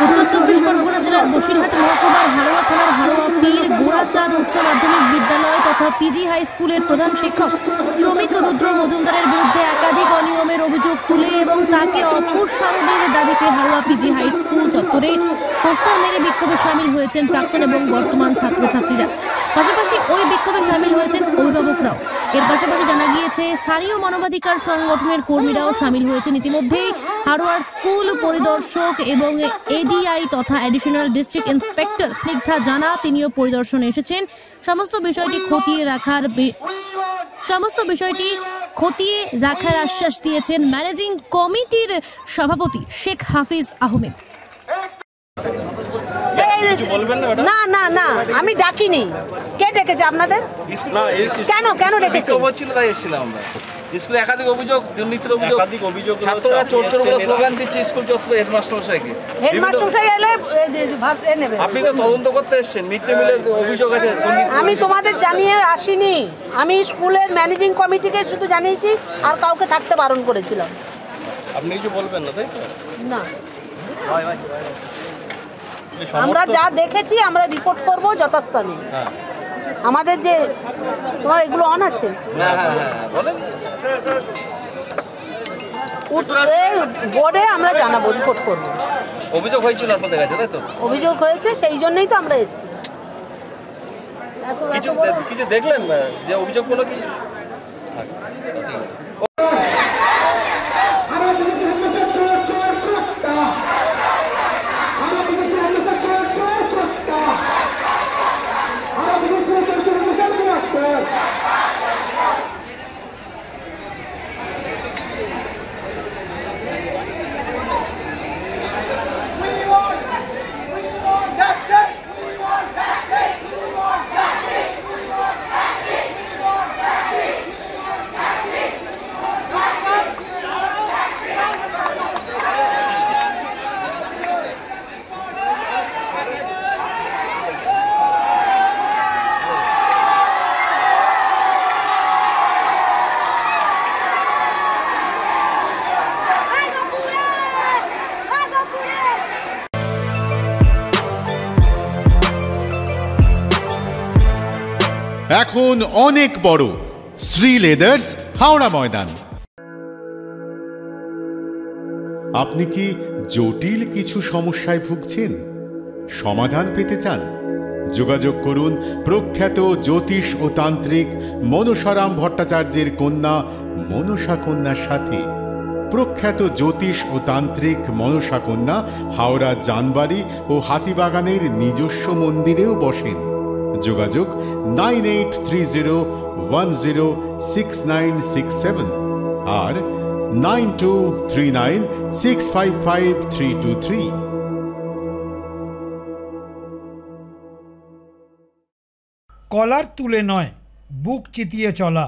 উত্তর চব্বিশ পরগনা জেলার বসিরহাট মহকুমার হাড়োয়া থানার হাড়োয়া পীর গোড়াচাঁদ উচ্চ মাধ্যমিক বিদ্যালয় তথা পিজি হাই স্কুলের প্রধান শিক্ষক শ্রমিক রুদ্র মজুমদারের বিরুদ্ধে একাধিক অনিয়মের অভিযোগ তুলে এবং তাকে অপসারণের দাবিতে হাড়োয়া পিজি হাই স্কুল চত্বরে পোস্টার মেরে বিক্ষোভে সামিল হয়েছেন প্রাক্তন এবং বর্তমান ছাত্রছাত্রীরা। পাশাপাশি ওই বিক্ষোভে সামিল হয়েছেন অভিভাবকরাও। এর পাশাপাশি জানা গিয়েছে স্থানীয় মানবাধিকার সংগঠনের কর্মীরাও সামিল হয়েছেন। ইতিমধ্যেই হাড়োয়ার স্কুল পরিদর্শক এবং এডিআই তথা অ্যাডিশনাল ডিস্ট্রিক্ট ইন্সপেক্টর স্নিগ্ধা জানা তিনিও পরিদর্শনে এসেছেন। সমস্ত বিষয়টি খতিয়ে রাখার আশ্বাস দিয়েছেন ম্যানেজিং কমিটির সভাপতি শেখ হাফিজ আহমেদ। না না না, আমি ডাকিনি। কে ডেকেছে আপনাদের? কেন কেন ডেকেছে? স্কুলে একাধিক অভিযোগ, দুর্নীতির অভিযোগ, ছাত্ররা চোর চোর বলে স্লোগান দিচ্ছে স্কুল চত্বরে হেডমাস্টার মশাইকে। হেডমাস্টার মশাই এলে নেবে। আপনি তো তদন্ত করতে এসেছেন, মিড ডে মিলের অভিযোগ আছে। আমি তোমাদের জানিয়ে আসিনি, আমি স্কুলের ম্যানেজিং কমিটিকে শুধু জানিয়েছি, আর কাউকে থাকতে বারণ করেছিলাম। আপনি কিছু বলবেন না, তাই তো? না, আমরা যা দেখেছি আমরা রিপোর্ট করব যথাস্থানে। আমাদের যে তোমার এগুলো অন আছে, বোর্ডে আমরা জানাবো, রিপোর্ট করবো। অভিযোগ হয়েছিল আপনাদের কাছে, তাই তো? অভিযোগ হয়েছে, সেই জন্যই তো আমরা এসেছি। কিছু দেখলেন যে অভিযোগগুলো কি? এখন অনেক বড় শ্রী লেদার্স হাওড়া ময়দান। আপনি কি জটিল কিছু সমস্যায় ভুগছেন, সমাধান পেতে চান? যোগাযোগ করুন প্রখ্যাত জ্যোতিষ ও তান্ত্রিক মনসারাম ভট্টাচার্যের কন্যা মনসা কন্যার সাথে। প্রখ্যাত জ্যোতিষ ও তান্ত্রিক মনসা কন্যা হাওড়া জানবাড়ি ও হাতিবাগানের নিজস্ব মন্দিরেও বসেন। যোগাযোগ 9830106967 আর 9239655323। কলার তুলে নয়, বুক চিতিয়ে চলা।